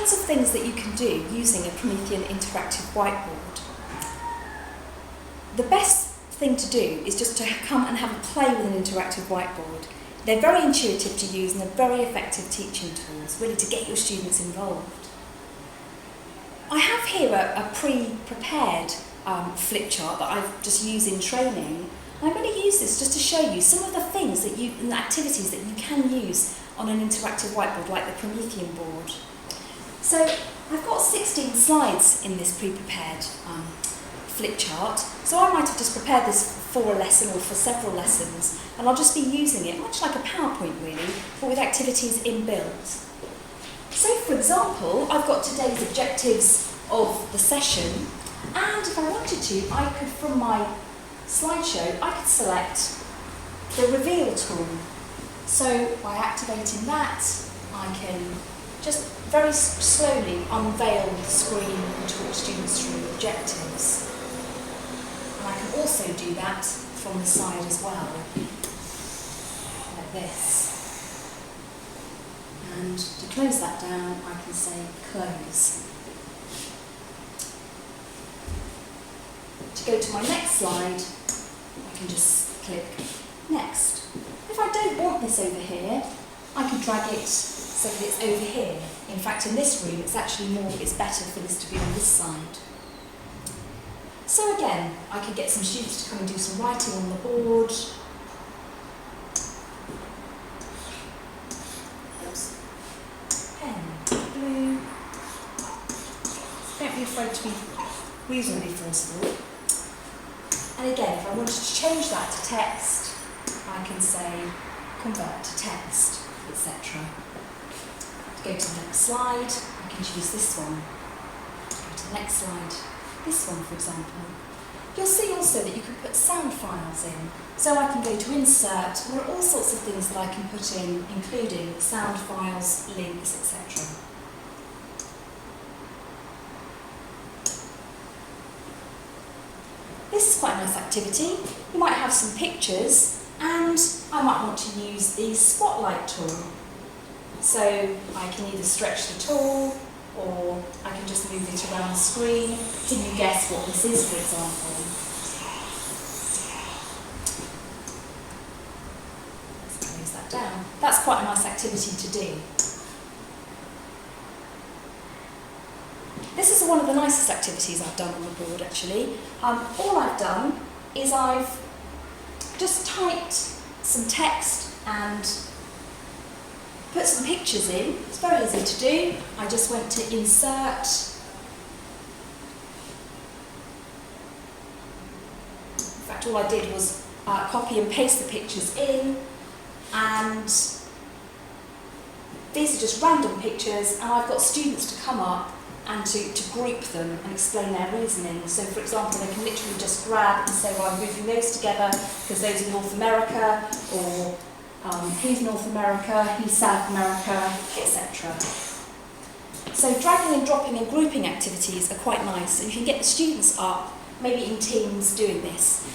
tons of things that you can do using a Promethean interactive whiteboard. The best thing to do is just to come and have a play with an interactive whiteboard. They're very intuitive to use and they're very effective teaching tools, really to get your students involved. I have here a pre-prepared flip chart that I've just used in training. I'm going to use this just to show you some of the things that and the activities that you can use on an interactive whiteboard like the Promethean board. So I've got 16 slides in this pre-prepared flip chart. So I might have just prepared this for a lesson or for several lessons, and I'll just be using it much like a PowerPoint really, but with activities inbuilt. So for example, I've got today's objectives of the session, and if I wanted to, I could, from my slideshow, I could select the reveal tool. So by activating that, I can just very slowly unveil the screen and talk students through objectives. And I can also do that from the side as well, like this. And to close that down, I can say close. To go to my next slide, I can just click next. If I don't want this over here, I can drag it so that it's over here. In fact, in this room, it's better for this to be on this side. So again, I could get some students to come and do some writing on the board. Oops. Pen, blue. Don't be afraid to be reasonably forceful. And again, if I wanted to change that to text, I can say convert to text, etc. To go to the next slide, I can choose this one. Go to the next slide, this one for example. You'll see also that you can put sound files in. So I can go to insert, there are all sorts of things that I can put in, including sound files, links, etc. This is quite a nice activity. You might have some pictures, and I might want to use the spotlight tool. So I can either stretch the tool, or I can just move it around the screen. Can you guess what this is, for example? Let's close that down. That's quite a nice activity to do. This is one of the nicest activities I've done on the board, actually. All I've done is I've just typed some text and put some pictures in. It's very easy to do. I just went to insert. In fact, all I did was copy and paste the pictures in, and these are just random pictures, and I've got students to come up and to group them and explain their reasoning. So for example, they can literally just grab and say, well, I'm grouping those together because those are North America, or he's North America, he's South America, etc. So dragging and dropping and grouping activities are quite nice, and you can get the students up, maybe in teams, doing this.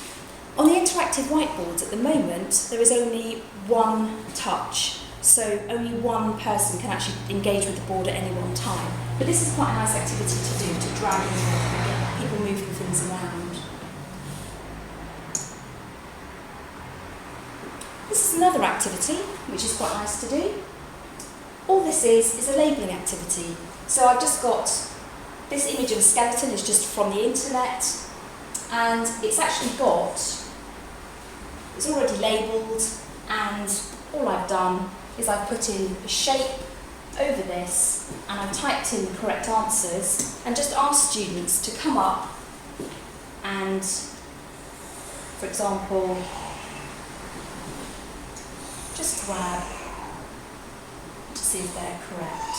On the interactive whiteboards at the moment, there is only one touch, so only one person can actually engage with the board at any one time. But this is quite a nice activity to do, to drag and get people moving things around. This is another activity, which is quite nice to do. All this is a labelling activity. So I've just got this image of a skeleton, is just from the internet, and it's actually it's already labelled, and all I've done is I've put in a shape over this, and I've typed in the correct answers and just asked students to come up and, for example, just grab to see if they're correct.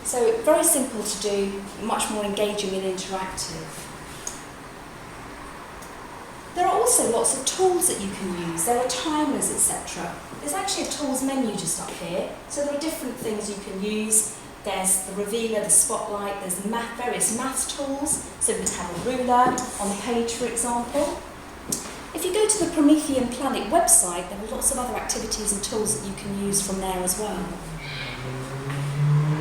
So very simple to do, much more engaging and interactive. There are also lots of tools that you can use. There are timers, etc. There's actually a tools menu just up here, so there are different things you can use. There's the revealer, the spotlight, there's the various maths tools, so we can have a ruler on the page, for example. If you go to the Promethean Planet website, there are lots of other activities and tools that you can use from there as well.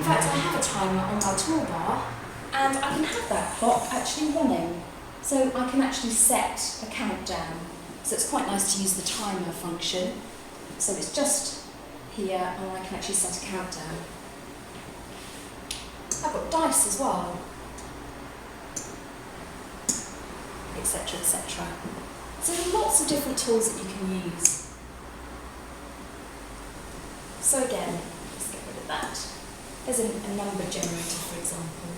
In fact, I have a timer on my toolbar, and I can have that clock actually running. So I can actually set a countdown. So it's quite nice to use the timer function. So it's just here, and I can actually set a countdown. I've got dice as well, etc, etc. So there are lots of different tools that you can use. So again, let's get rid of that. There's a number generator, for example.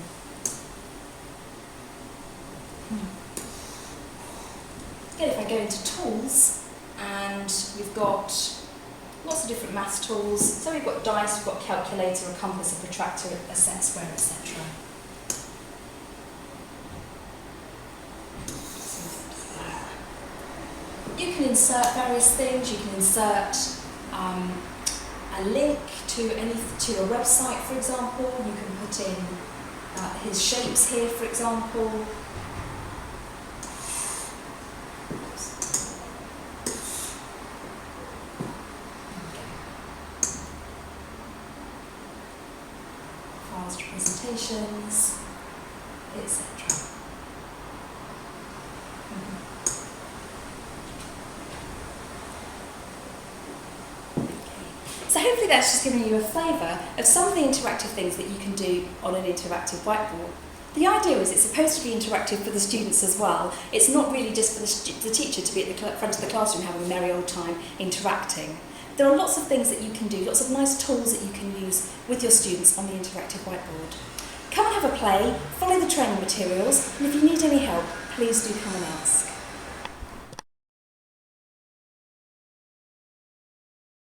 Again, if I go into tools, and we've got lots of different maths tools. So we've got dice, we've got a calculator, a compass, a protractor, a set square, etc. You can insert various things. You can insert a link to a website, for example. You can put in his shapes here, for example. Files to presentations, etc. So hopefully that's just given you a flavour of some of the interactive things that you can do on an interactive whiteboard. The idea is it's supposed to be interactive for the students as well. It's not really just for the teacher to be at the front of the classroom having a merry old time interacting. There are lots of things that you can do, lots of nice tools that you can use with your students on the interactive whiteboard. Come and have a play, follow the training materials, and if you need any help, please do come and ask.